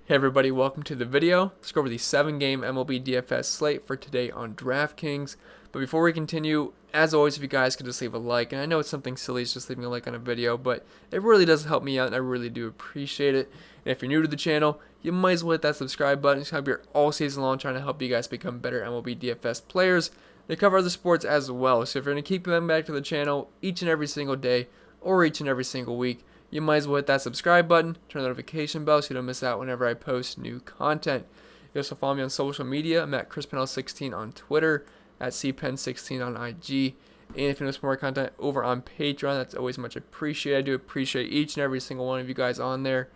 Hey everybody, welcome to the video. Let's go over the 7-game MLB DFS slate for today on Draftkings. But before we continue, as always, if you guys could just leave a like, and I know it's something silly, it's just leaving a like on a video, but it really does help me out, and I really do appreciate it. And if you're new to the channel, you might as well hit that subscribe button. It's going to be here all season long trying to help you guys become better MLB DFS players. They cover other sports as well, so if you're going to keep coming back to the channel each and every single day, or each and every single week, you might as well hit that subscribe button, turn the notification bell so you don't miss out whenever I post new content. You also follow me on social media. I'm at ChrisPennell16 on Twitter, at CPen16 on IG. And if you want more content over on Patreon, that's always much appreciated. I do appreciate each and every single one of you guys on there,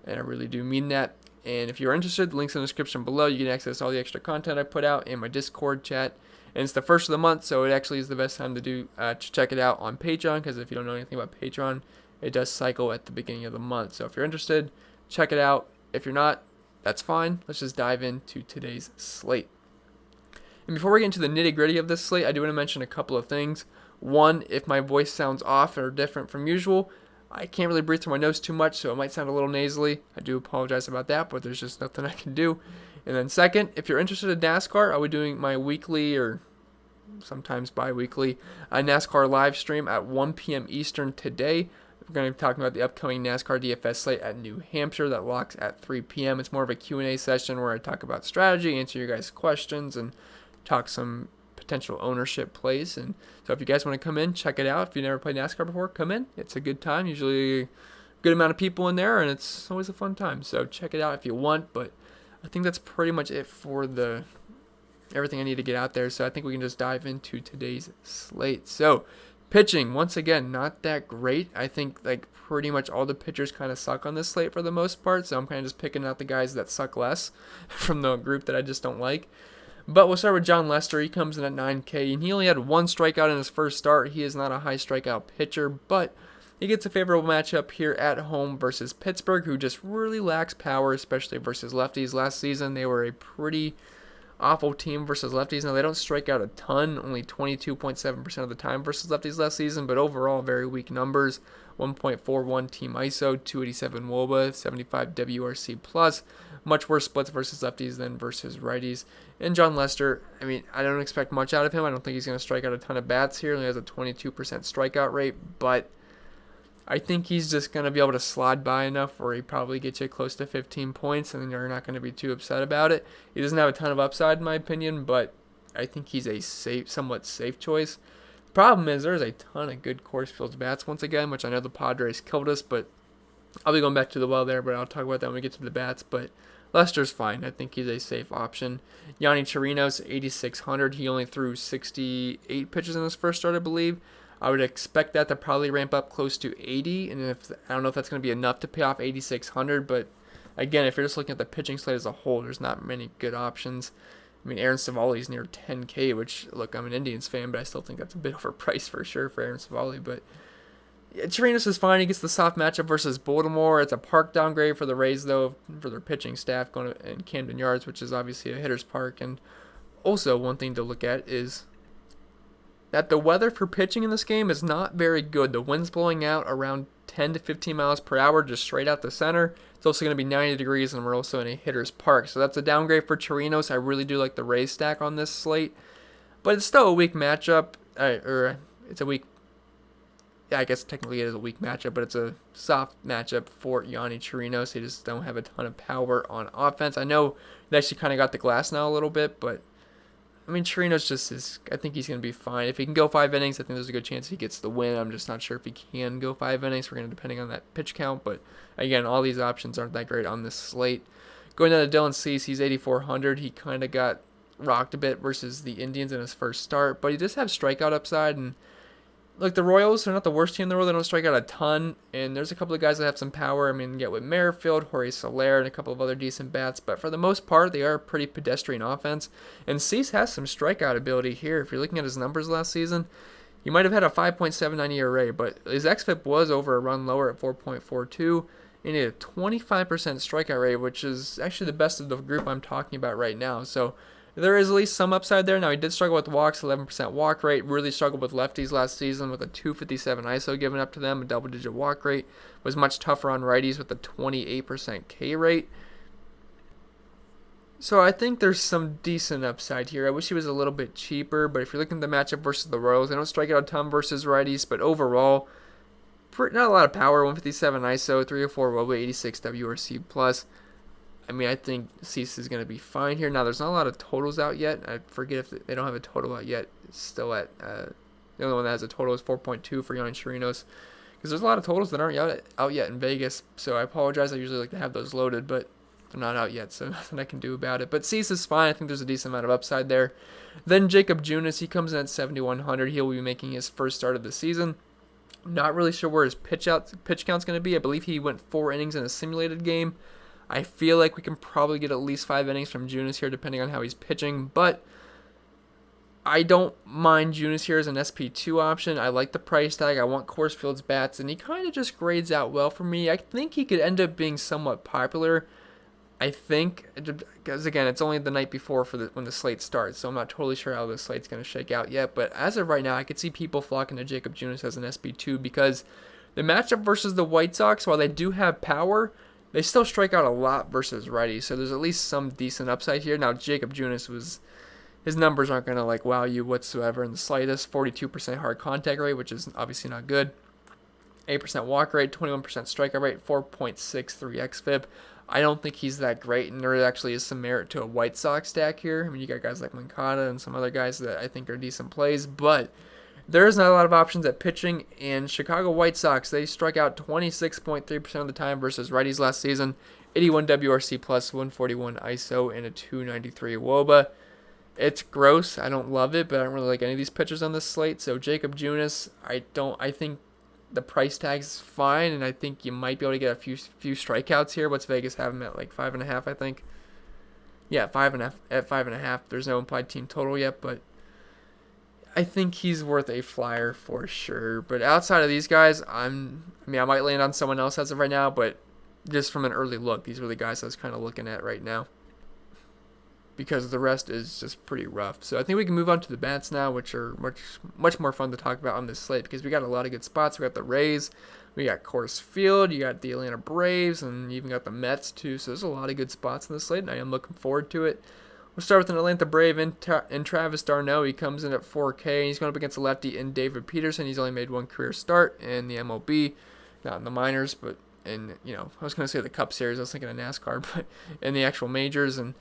and I really do mean that. And if you're interested, links in the description below. You can access all the extra content I put out in my Discord chat. And it's the first of the month, so it actually is the best time to check it out on Patreon, because if you don't know anything about Patreon, it does cycle at the beginning of the month. So if you're interested, check it out. If you're not, that's fine. Let's just dive into today's slate. And before we get into the nitty-gritty of this slate, I do want to mention a couple of things. One, if my voice sounds off or different from usual, I can't really breathe through my nose too much, so it might sound a little nasally. I do apologize about that, but there's just nothing I can do. And then second, if you're interested in NASCAR, I'll be doing my weekly or sometimes bi-weekly NASCAR live stream at 1 p.m. Eastern today. We're going to be talking about the upcoming NASCAR DFS slate at New Hampshire that locks at 3 p.m. It's more of a Q&A session where I talk about strategy, answer your guys' questions, and talk some potential ownership plays. And so if you guys want to come in, check it out. If you've never played NASCAR before, come in. It's a good time. Usually a good amount of people in there, and it's always a fun time. So check it out if you want. But I think that's pretty much it for everything I need to get out there. So I think we can just dive into today's slate. So pitching, once again, not that great. I think like pretty much all the pitchers kind of suck on this slate for the most part. So I'm kind of just picking out the guys that suck less from the group that I just don't like. But we'll start with Jon Lester. He comes in at 9K, and he only had one strikeout in his first start. He is not a high strikeout pitcher, but he gets a favorable matchup here at home versus Pittsburgh, who just really lacks power, especially versus lefties. Last season, they were a pretty awful team versus lefties. Now, they don't strike out a ton, only 22.7% of the time versus lefties last season, but overall, very weak numbers. 1.41 team ISO, 287 WOBA, 75 WRC+. Much worse splits versus lefties than versus righties. And Jon Lester, I mean, I don't expect much out of him. I don't think he's going to strike out a ton of bats here. He only has a 22% strikeout rate, but I think he's just going to be able to slide by enough where he probably gets you close to 15 points, and then you're not going to be too upset about it. He doesn't have a ton of upside, in my opinion, but I think he's a somewhat safe choice. The problem is there's a ton of good Coors Field bats once again, which I know the Padres killed us, but I'll be going back to the well there, but I'll talk about that when we get to the bats. But Lester's fine. I think he's a safe option. Yonny Chirinos, 8,600. He only threw 68 pitches in his first start, I believe. I would expect that to probably ramp up close to 80, and I don't know if that's going to be enough to pay off 8,600, but again, if you're just looking at the pitching slate as a whole, there's not many good options. I mean, Aaron Savali's near 10K, which, look, I'm an Indians fan, but I still think that's a bit overpriced for sure for Aaron Savali. But yeah, Chirinos is fine. He gets the soft matchup versus Baltimore. It's a park downgrade for the Rays, though, for their pitching staff going in Camden Yards, which is obviously a hitter's park. And also, one thing to look at is that the weather for pitching in this game is not very good. The wind's blowing out around 10 to 15 miles per hour just straight out the center. It's also going to be 90 degrees, and we're also in a hitter's park. So that's a downgrade for Chirinos. I really do like the Rays stack on this slate. But it's still a weak matchup. It's a weak... Yeah, I guess technically it is a weak matchup, but it's a soft matchup for Yonny Chirinos. They just don't have a ton of power on offense. I know they actually kind of got the glass now a little bit, but I mean, Chirinos just is, I think he's going to be fine. If he can go 5 innings, I think there's a good chance he gets the win. I'm just not sure if he can go 5 innings. We're going to depending on that pitch count. But again, all these options aren't that great on this slate. Going down to Dylan Cease, he's 8,400. He kind of got rocked a bit versus the Indians in his first start, but he does have strikeout upside. And look, the Royals are not the worst team in the world. They don't strike out a ton, and there's a couple of guys that have some power. I mean, you get with Merrifield, Jorge Soler, and a couple of other decent bats, but for the most part, they are a pretty pedestrian offense, and Cease has some strikeout ability here. If you're looking at his numbers last season, he might have had a 5.79 ERA, but his xFIP was over a run lower at 4.42, and he had a 25% strikeout rate, which is actually the best of the group I'm talking about right now. So there is at least some upside there. Now, he did struggle with walks, 11% walk rate. Really struggled with lefties last season with a 257 ISO given up to them. A double-digit walk rate. Was much tougher on righties with a 28% K rate. So I think there's some decent upside here. I wish he was a little bit cheaper, but if you're looking at the matchup versus the Royals, they don't strike out a ton versus righties, but overall, not a lot of power. 157 ISO, 304 WOBA, 86 WRC plus. I mean, I think Cease is going to be fine here. Now, there's not a lot of totals out yet. I forget if they don't have a total out yet. It's still at the only one that has a total is 4.2 for Yanni Chirinos, because there's a lot of totals that aren't out yet in Vegas. So I apologize. I usually like to have those loaded, but they're not out yet, so nothing I can do about it. But Cease is fine. I think there's a decent amount of upside there. Then Jacob Junis, he comes in at 7,100. He'll be making his first start of the season. Not really sure where his pitch count's going to be. I believe he went 4 innings in a simulated game. I feel like we can probably get at least 5 innings from Junis here, depending on how he's pitching. But I don't mind Junis here as an SP2 option. I like the price tag. I want Coors Field's bats, and he kind of just grades out well for me. I think he could end up being somewhat popular. I think, because again, it's only the night before when the slate starts, so I'm not totally sure how the slate's going to shake out yet. But as of right now, I could see people flocking to Jacob Junis as an SB2 because the matchup versus the White Sox, while they do have power, they still strike out a lot versus righties. So there's at least some decent upside here. Now, Jacob Junis his numbers aren't going to wow you whatsoever in the slightest. 42% hard contact rate, which is obviously not good. 8% walk rate, 21% strikeout rate, 4.63 xFIP. I don't think he's that great, and there actually is some merit to a White Sox stack here. I mean, you got guys like Moncada and some other guys that I think are decent plays, but there is not a lot of options at pitching, and Chicago White Sox, they struck out 26.3% of the time versus righties last season, 81 WRC plus, 141 ISO, and a 293 WOBA. It's gross. I don't love it, but I don't really like any of these pitchers on this slate, so Jacob Junis, I think the price tag's fine, and I think you might be able to get a few strikeouts here. What's Vegas have him at, 5.5, I think? Yeah, 5.5. At 5.5. There's no implied team total yet, but I think he's worth a flyer for sure. But outside of these guys, I might land on someone else as of right now, but just from an early look, these were the guys I was kind of looking at right now, because the rest is just pretty rough. So I think we can move on to the bats now, which are much more fun to talk about on this slate, because we got a lot of good spots. We got the Rays, we got Coors Field, you got the Atlanta Braves, and you even got the Mets too. So there's a lot of good spots in the slate, and I am looking forward to it. We'll start with an Atlanta Brave in Travis d'Arnaud. He comes in at 4K, and he's going up against a lefty in David Peterson. He's only made one career start in the MLB, not in the minors, but in, I was going to say the Cup Series. I was thinking of NASCAR, but in the actual majors. And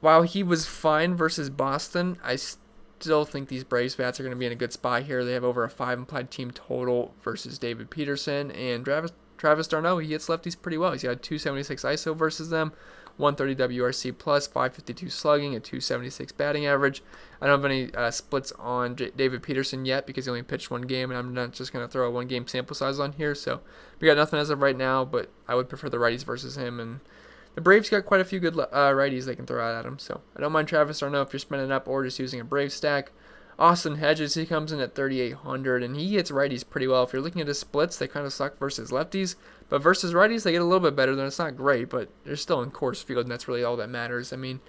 while he was fine versus Boston, I still think these Braves bats are going to be in a good spot here. They have over a 5 implied team total versus David Peterson. And Travis d'Arnaud, he hits lefties pretty well. He's got a 276 ISO versus them, 130 WRC plus, 552 slugging, a 276 batting average. I don't have any splits on David Peterson yet because he only pitched one game, and I'm not just going to throw a one-game sample size on here. So we got nothing as of right now, but I would prefer the righties versus him. And the Braves got quite a few good righties they can throw out at him, so I don't mind Travis d'Arnaud if you're spending up or just using a Brave stack. Austin Hedges, he comes in at 3,800, and he hits righties pretty well. If you're looking at his splits, they kind of suck versus lefties, but versus righties, they get a little bit better. Then it's not great, but they're still in Coors Field, and that's really all that matters. I mean,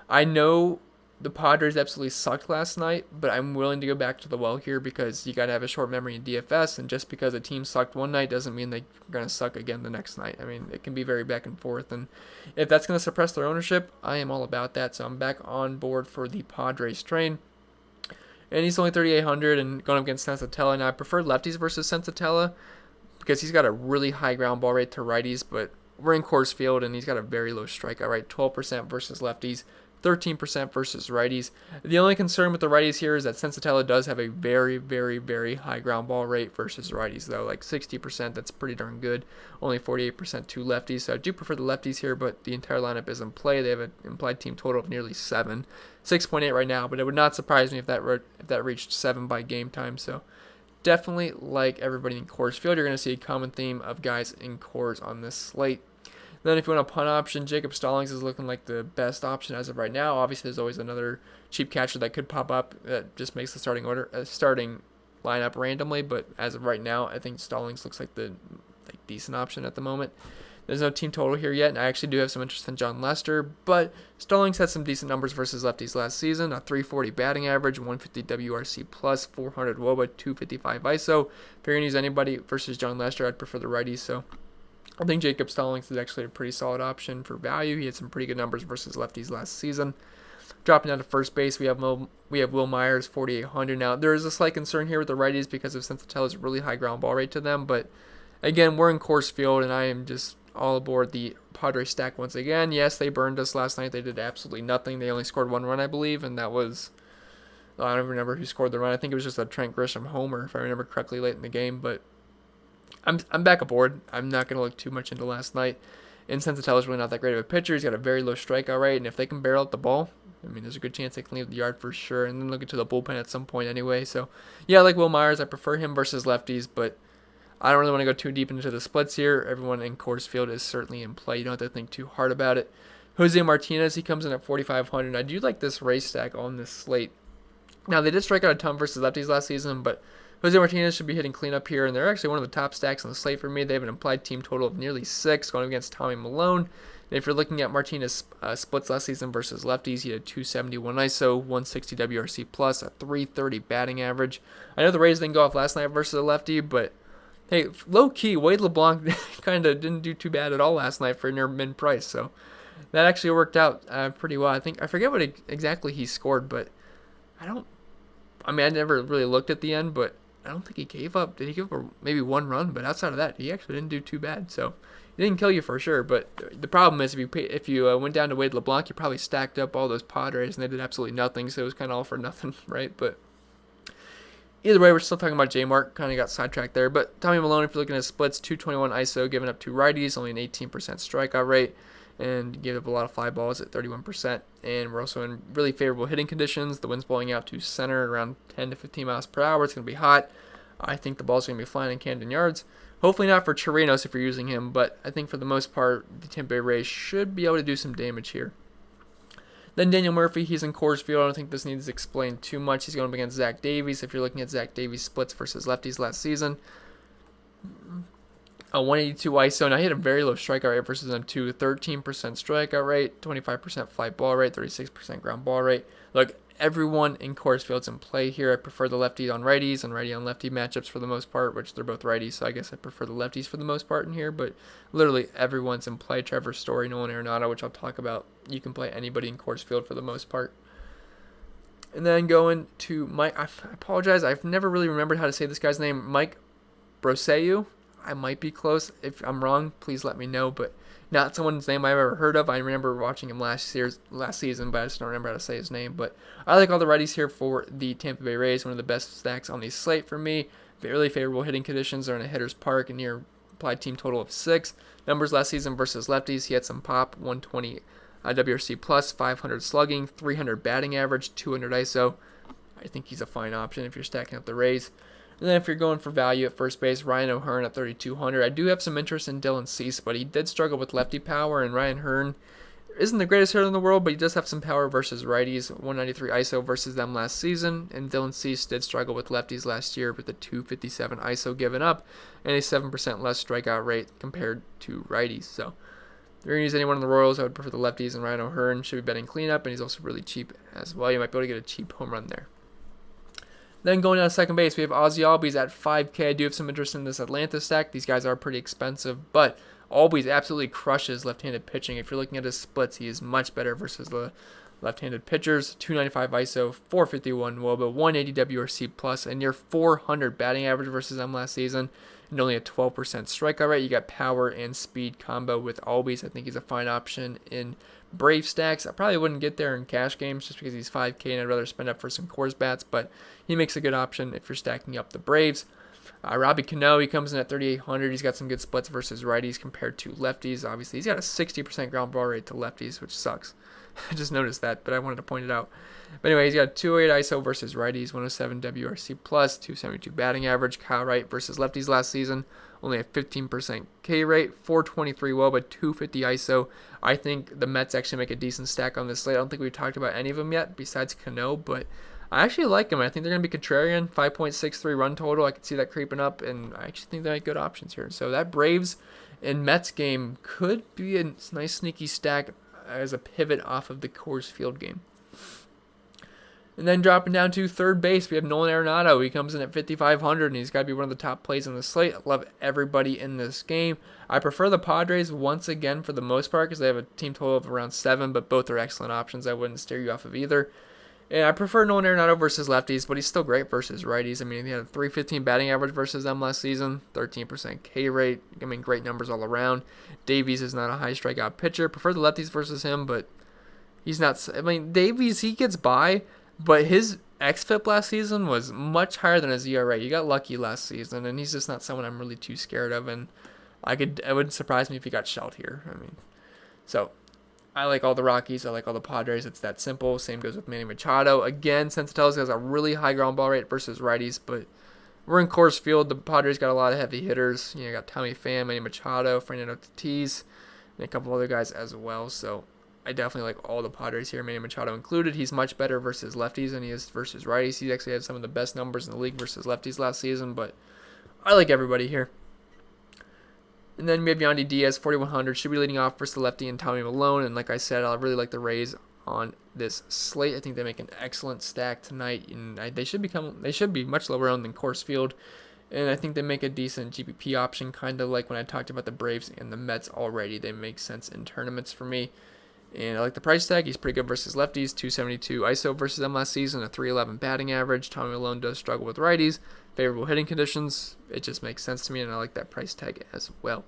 I know the Padres absolutely sucked last night, but I'm willing to go back to the well here because you got to have a short memory in DFS, and just because a team sucked one night doesn't mean they're going to suck again the next night. I mean, it can be very back and forth, and if that's going to suppress their ownership, I am all about that, so I'm back on board for the Padres train. And he's only 3,800 and going up against Sensatella. Now, I prefer lefties versus Sensatella because he's got a really high ground ball rate to righties, but we're in Coors Field, and he's got a very low strikeout rate, 12% versus lefties, 13% versus righties. The only concern with the righties here is that Sensatella does have a very, very, very high ground ball rate versus righties, though. 60%, that's pretty darn good. Only 48% to lefties, so I do prefer the lefties here, but the entire lineup is in play. They have an implied team total of nearly 7. 6.8 right now, but it would not surprise me if that reached 7 by game time, so definitely like everybody in Coors Field. You're going to see a common theme of guys in Coors on this slate. Then if you want a punt option, Jacob Stallings is looking like the best option as of right now. Obviously, there's always another cheap catcher that could pop up that just makes the starting lineup randomly. But as of right now, I think Stallings looks like the decent option at the moment. There's no team total here yet, and I actually do have some interest in John Lester. But Stallings had some decent numbers versus lefties last season. A 340 batting average, 150 WRC plus, 400 WOBA, 255 ISO. If you're going to use anybody versus John Lester, I'd prefer the righties. So I think Jacob Stallings is actually a pretty solid option for value. He had some pretty good numbers versus lefties last season. Dropping down to first base, we have Will Myers, 4,800. Now, there is a slight concern here with the righties because of Sensatella's really high ground ball rate to them. But again, we're in Coors Field, and I am just all aboard the Padres stack once again. Yes, they burned us last night. They did absolutely nothing. They only scored 1 run, I believe, and that was, I don't remember who scored the run. I think it was just a Trent Grisham homer, if I remember correctly, late in the game. But I'm back aboard. I'm not going to look too much into last night. And Sensatella's really not that great of a pitcher. He's got a very low strikeout rate, and if they can barrel up the ball, I mean, there's a good chance they can leave the yard for sure, and then they'll get to the bullpen at some point anyway. So, yeah, I like Will Myers. I prefer him versus lefties, but I don't really want to go too deep into the splits here. Everyone in Coors Field is certainly in play. You don't have to think too hard about it. Jose Martinez, he comes in at 4,500. I do like this race stack on this slate. Now, they did strike out a ton versus lefties last season, but Jose Martinez should be hitting cleanup here, and they're actually one of the top stacks on the slate for me. They have an implied team total of nearly 6 going against Tommy Milone. And if you're looking at Martinez splits last season versus lefties, he had 271 ISO, 160 WRC plus, a 330 batting average. I know the Rays didn't go off last night versus a lefty, but hey, low key, Wade LeBlanc kind of didn't do too bad at all last night for near min price. So that actually worked out pretty well. I forget what exactly he scored, but I never really looked at the end, but I don't think he gave up. Did he give up maybe 1 run? But outside of that, he actually didn't do too bad. So he didn't kill you for sure. But the problem is if you went down to Wade LeBlanc, you probably stacked up all those Padres, and they did absolutely nothing. So it was kind of all for nothing, right? But either way, we're still talking about J-Mark. Kind of got sidetracked there. But Tommy Milone, if you're looking at splits, 221 ISO, giving up 2 righties, only an 18% strikeout rate, and gave up a lot of fly balls at 31%. And we're also in really favorable hitting conditions. The wind's blowing out to center around 10 to 15 miles per hour. It's going to be hot. I think the ball's going to be flying in Camden Yards. Hopefully not for Chirinos if you're using him, but I think for the most part, the Tampa Bay Rays should be able to do some damage here. Then Daniel Murphy, he's in Coors Field. I don't think this needs explained too much. He's going up against Zach Davies. If you're looking at Zach Davies' splits versus lefties last season, a 182 ISO. Now, he had a very low strikeout rate versus them, too. 13% strikeout rate, 25% fly ball rate, 36% ground ball rate. Look, everyone in Coors Field's in play here. I prefer the lefty on righties and righty on lefty matchups for the most part, which they're both righties, so I guess I prefer the lefties for the most part in here. But literally everyone's in play. Trevor Story, Nolan Arenado, which I'll talk about. You can play anybody in Coors Field for the most part. And then going to Mike, I apologize, I've never really remembered how to say this guy's name, Mike Broseu. I might be close. If I'm wrong, please let me know, but not someone's name I've ever heard of. I remember watching him last season, but I just don't remember how to say his name. But I like all the righties here for the Tampa Bay Rays, one of the best stacks on the slate for me. Really favorable hitting conditions. They're in a hitter's park and near applied team total of 6. Numbers last season versus lefties, he had some pop, 120 WRC plus, 500 slugging, 300 batting average, 200 ISO. I think he's a fine option if you're stacking up the Rays. And then if you're going for value at first base, Ryan O'Hearn at 3,200. I do have some interest in Dylan Cease, but he did struggle with lefty power, and Ryan O'Hearn isn't the greatest hitter in the world, but he does have some power versus righties. 193 ISO versus them last season, and Dylan Cease did struggle with lefties last year with a 257 ISO given up and a 7% less strikeout rate compared to righties. So if you're going to use anyone in the Royals, I would prefer the lefties, and Ryan O'Hearn should be betting cleanup, and he's also really cheap as well. You might be able to get a cheap home run there. Then going down to second base, we have Ozzie Albies at 5K. I do have some interest in this Atlanta stack. These guys are pretty expensive, but Albies absolutely crushes left-handed pitching. If you're looking at his splits, he is much better versus the left-handed pitchers. 295 ISO, 451 WOBA, 180 WRC plus, and near 400 batting average versus them last season, and only a 12% strikeout rate. You got power and speed combo with Albies. I think he's a fine option in Brave stacks. I probably wouldn't get there in cash games just because he's 5K and I'd rather spend up for some Coors bats, but he makes a good option if you're stacking up the Braves. Robbie Cano, he comes in at 3,800. He's got some good splits versus righties compared to lefties. Obviously, he's got a 60% ground ball rate to lefties, which sucks. I just noticed that, but I wanted to point it out. But anyway, he's got 208 ISO versus righties, 107 WRC plus, 272 batting average. Kyle Wright versus lefties last season, only a 15% K rate, 423 WOBA, 250 ISO. I think the Mets actually make a decent stack on this slate. I don't think we've talked about any of them yet besides Cano, but I actually like them. I think they're going to be contrarian. 5.63 run total. I can see that creeping up, and I actually think they're good options here. So that Braves and Mets game could be a nice sneaky stack as a pivot off of the Coors Field game. And then dropping down to third base, we have Nolan Arenado. He comes in at 5,500, and he's got to be one of the top plays on the slate. I love everybody in this game. I prefer the Padres once again for the most part because they have a team total of around 7, but both are excellent options. I wouldn't steer you off of either. And I prefer Nolan Arenado versus lefties, but he's still great versus righties. I mean, he had a 315 batting average versus them last season, 13% K rate. I mean, great numbers all around. Davies is not a high strikeout pitcher. Prefer the lefties versus him, but he's not. I mean, Davies, he gets by. But his xFIP last season was much higher than his ERA. He got lucky last season, and he's just not someone I'm really too scared of. And it wouldn't surprise me if he got shelled here. I mean, so I like all the Rockies. I like all the Padres. It's that simple. Same goes with Manny Machado. Again, Sensatellis has a really high ground ball rate versus righties, but we're in Coors Field. The Padres got a lot of heavy hitters. You got Tommy Pham, Manny Machado, Fernando Tatis, and a couple other guys as well. So I definitely like all the Padres here, Manny Machado included. He's much better versus lefties than he is versus righties. He actually had some of the best numbers in the league versus lefties last season, but I like everybody here. And then we have Yandy Diaz, 4,100, should be leading off versus the lefty and Tommy Milone. And like I said, I really like the Rays on this slate. I think they make an excellent stack tonight, and they should be much lower owned than Coors Field. And I think they make a decent GPP option, kind of like when I talked about the Braves and the Mets already. They make sense in tournaments for me. And I like the price tag. He's pretty good versus lefties. 272 ISO versus them last season. A 311 batting average. Tommy Milone does struggle with righties. Favorable hitting conditions. It just makes sense to me, and I like that price tag as well.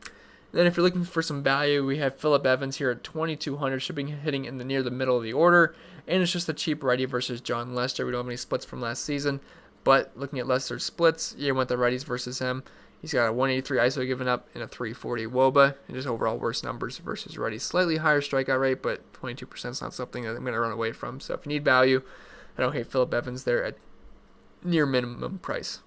And then if you're looking for some value, we have Phillip Evans here at 2,200. Should be hitting in the near the middle of the order. And it's just a cheap righty versus John Lester. We don't have any splits from last season. But looking at Lester's splits, you want the righties versus him. He's got a 183 ISO given up and a 340 WOBA, and just overall worse numbers versus righties. Slightly higher strikeout rate, but 22% is not something that I'm going to run away from. So if you need value, I don't hate Phillip Evans there at near minimum price.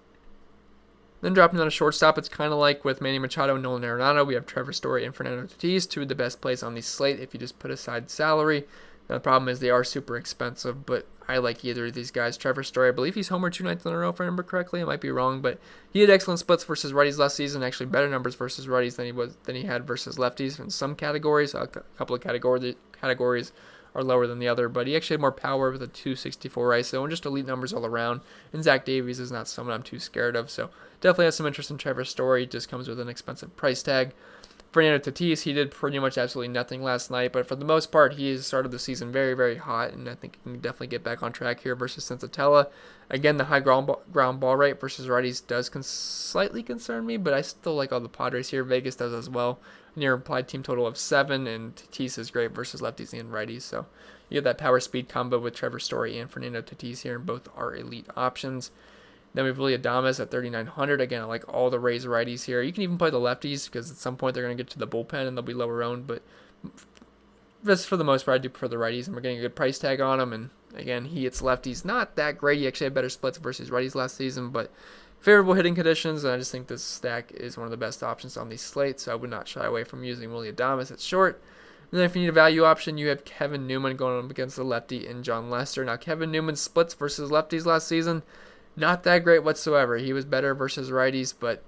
Then dropping down a shortstop, it's kind of like with Manny Machado and Nolan Arenado. We have Trevor Story and Fernando Tatis, two of the best plays on the slate if you just put aside salary. Now, the problem is they are super expensive, but I like either of these guys. Trevor Story, I believe he's homered 2 nights in a row, if I remember correctly. I might be wrong, but he had excellent splits versus righties last season. Actually, better numbers versus righties than he had versus lefties in some categories. A couple of categories are lower than the other, but he actually had more power with a 264 ISO and just elite numbers all around. And Zach Davies is not someone I'm too scared of, so definitely has some interest in Trevor Story. Just comes with an expensive price tag. Fernando Tatis, he did pretty much absolutely nothing last night, but for the most part, he has started the season very, very hot, and I think he can definitely get back on track here versus Sensatella. Again, the high ground ball rate versus righties does slightly concern me, but I still like all the Padres here. Vegas does as well. Near implied team total of 7, and Tatis is great versus lefties and righties, so you get that power speed combo with Trevor Story and Fernando Tatis here, and both are elite options. Then we have Willy Adames at 3,900. Again, I like all the Rays righties here. You can even play the lefties because at some point they're going to get to the bullpen and they'll be lower owned. But just for the most part, I do prefer the righties, and we're getting a good price tag on him. And again, he hits lefties not that great. He actually had better splits versus righties last season, but favorable hitting conditions. And I just think this stack is one of the best options on these slates, so I would not shy away from using Willy Adames at short. And then if you need a value option, you have Kevin Newman going up against the lefty and John Lester. Now, Kevin Newman's splits versus lefties last season, not that great whatsoever. He was better versus righties, but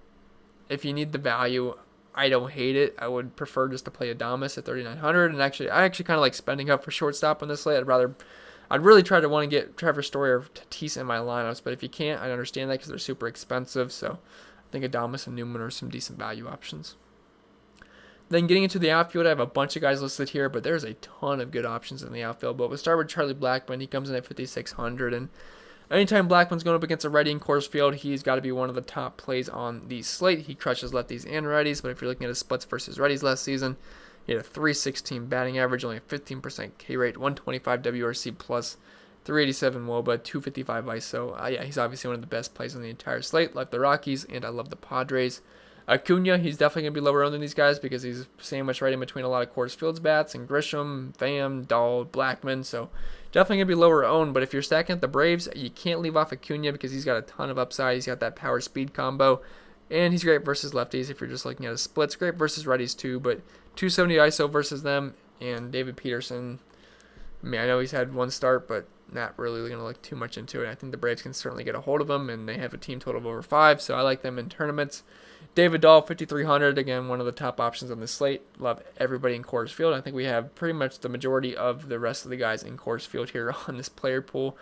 if you need the value, I don't hate it. I would prefer just to play Adames at 3,900. And I actually kind of like spending up for shortstop on this slate. I'd really try to want to get Trevor Story or Tatis in my lineups, but if you can't, I understand that because they're super expensive. So I think Adames and Newman are some decent value options. Then getting into the outfield, I have a bunch of guys listed here, but there's a ton of good options in the outfield. But we'll start with Charlie Blackmon. He comes in at 5,600, and anytime Blackman's going up against a righty in Coors Field, he's got to be one of the top plays on the slate. He crushes lefties and righties, but if you're looking at his splits versus righties last season, he had a 316 batting average, only a 15% K rate, 125 WRC plus, 387 WOBA, 255 ISO. Yeah, he's obviously one of the best plays on the entire slate. Like the Rockies, and I love the Padres. Acuna, he's definitely going to be lower owned than these guys because he's sandwiched right in between a lot of Coors Field's bats and Grisham, Pham, Dahl, Blackmon, so definitely going to be lower owned. But if you're stacking at the Braves, you can't leave off Acuna because he's got a ton of upside. He's got that power speed combo, and he's great versus lefties if you're just looking at his splits. Great versus righties too, but 270 ISO versus them. And David Peterson, I mean, I know he's had one start, but not really going to look too much into it. I think the Braves can certainly get a hold of him, and they have a team total of over 5, so I like them in tournaments. David Dahl, 5,300, again, one of the top options on the slate. Love everybody in Coors Field. I think we have pretty much the majority of the rest of the guys in Coors Field here on this player pool.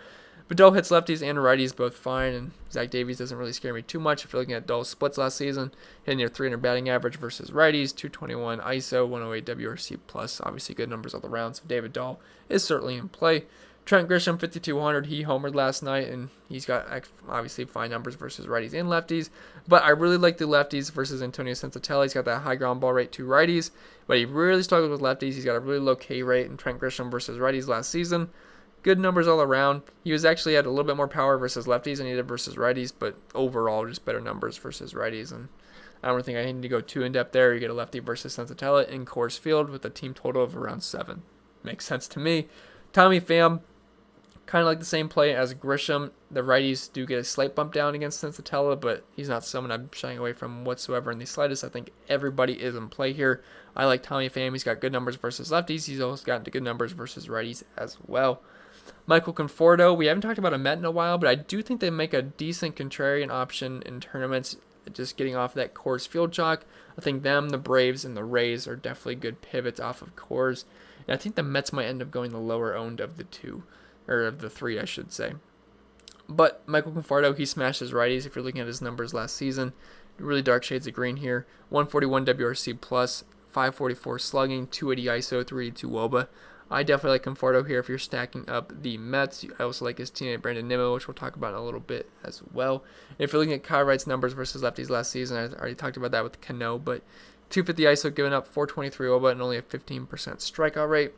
But Dahl hits lefties and righties both fine, and Zach Davies doesn't really scare me too much. If you're looking at Dahl's splits last season, hitting near 300 batting average versus righties, 221 ISO, 108 WRC+. Obviously good numbers all around, so David Dahl is certainly in play. Trent Grisham, 5,200. He homered last night, and he's got obviously fine numbers versus righties and lefties. But I really like the lefties versus Antonio Sensatella. He's got that high ground ball rate to righties, but he really struggled with lefties. He's got a really low K rate in Trent Grisham versus righties last season. Good numbers all around. He was actually had a little bit more power versus lefties than he did versus righties, but overall just better numbers versus righties. And I don't think I need to go too in-depth there. You get a lefty versus Sensatella in Coors Field with a team total of around 7. Makes sense to me. Tommy Pham, kind of like the same play as Grisham. The righties do get a slight bump down against Sensatella, but he's not someone I'm shying away from whatsoever in the slightest. I think everybody is in play here. I like Tommy Pham. He's got good numbers versus lefties. He's also gotten good numbers versus righties as well. Michael Conforto, we haven't talked about a Met in a while, but I do think they make a decent contrarian option in tournaments, just getting off that Coors Field chalk. I think them, the Braves, and the Rays are definitely good pivots off of Coors. And I think the Mets might end up going the lower owned of the two. Or of the 3, I should say. But Michael Conforto, he smashed his righties. If you're looking at his numbers last season, really dark shades of green here. 141 WRC+, 544 slugging, 280 ISO, 382 WOBA. I definitely like Conforto here if you're stacking up the Mets. I also like his teammate Brandon Nimmo, which we'll talk about in a little bit as well. If you're looking at Kyle Wright's numbers versus lefties last season, I already talked about that with Cano, but 250 ISO giving up 423 WOBA and only a 15% strikeout rate.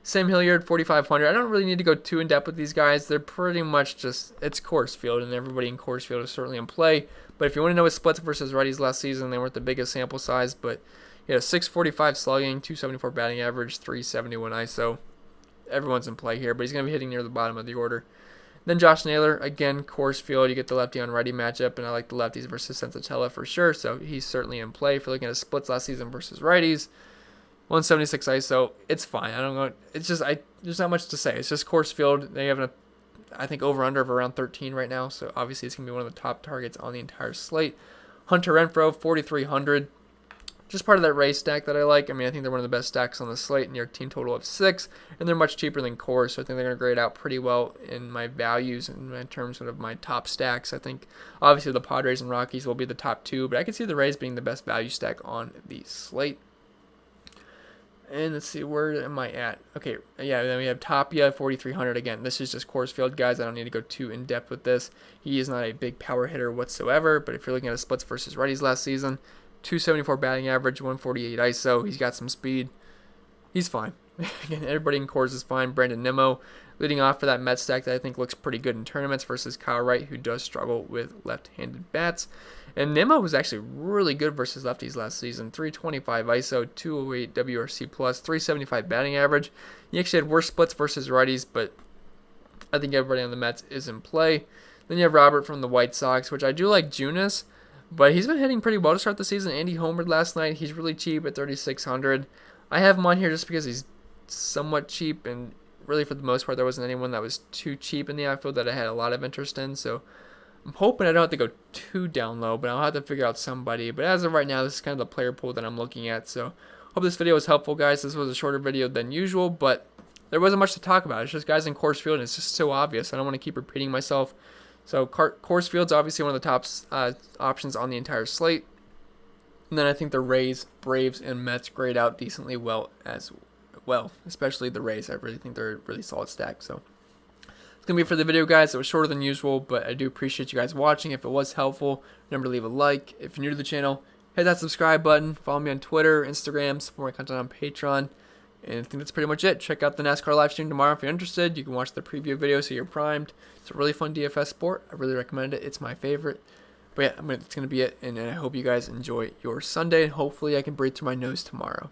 Sam Hilliard, 4,500. I don't really need to go too in-depth with these guys. They're pretty much just, it's Coors Field, and everybody in Coors Field is certainly in play. But if you want to know his splits versus righties last season, they weren't the biggest sample size, but 645 slugging, 274 batting average, 371 ISO. Everyone's in play here, but he's going to be hitting near the bottom of the order. Then Josh Naylor, again, Coors Field. You get the lefty on righty matchup, and I like the lefties versus Sensatella for sure, so he's certainly in play. If you're looking at his splits last season versus righties, 176 ISO, it's fine. I don't know. It's just there's not much to say. It's just Coors Field. They have I think over/under of around 13 right now, so obviously it's gonna be one of the top targets on the entire slate. Hunter Renfroe, 4,300. Just part of that race stack that I like. I mean, I think they're one of the best stacks on the slate, near team total of 6, and they're much cheaper than Coors, so I think they're gonna grade out pretty well in my values and in terms of my top stacks. I think obviously the Padres and Rockies will be the top 2, but I can see the Rays being the best value stack on the slate. And let's see, where am I at? Okay, yeah, then we have Tapia, 4,300. Again, this is just Coors Field, guys. I don't need to go too in-depth with this. He is not a big power hitter whatsoever, but if you're looking at his splits versus righties last season, 274 batting average, 148 ISO. He's got some speed. He's fine. Again, everybody in Coors is fine. Brandon Nimmo leading off for that Mets stack that I think looks pretty good in tournaments versus Kyle Wright, who does struggle with left-handed bats. And Nimmo was actually really good versus lefties last season. 325 ISO, 208 WRC+, 375 batting average. He actually had worse splits versus righties, but I think everybody on the Mets is in play. Then you have Robert from the White Sox, which I do like Junis, but he's been hitting pretty well to start the season. Andy homered last night. He's really cheap at 3,600. I have him on here just because he's somewhat cheap, and really for the most part there wasn't anyone that was too cheap in the outfield that I had a lot of interest in, so I'm hoping I don't have to go too down low, but I'll have to figure out somebody. But as of right now, this is kind of the player pool that I'm looking at. So hope this video was helpful, guys. This was a shorter video than usual, but there wasn't much to talk about. It's just guys in Coors Field, and it's just so obvious. I don't want to keep repeating myself. So Coors Field's obviously one of the top options on the entire slate. And then I think the Rays, Braves, and Mets grade out decently well as well, especially the Rays. I really think they're a really solid stack. So it's going to be it for the video, guys. It was shorter than usual, but I do appreciate you guys watching. If it was helpful, remember to leave a like. If you're new to the channel, hit that subscribe button. Follow me on Twitter, Instagram, support my content on Patreon. And I think that's pretty much it. Check out the NASCAR live stream tomorrow if you're interested. You can watch the preview video so you're primed. It's a really fun DFS sport. I really recommend it. It's my favorite. But yeah, it's going to be it. And I hope you guys enjoy your Sunday. And hopefully I can breathe through my nose tomorrow.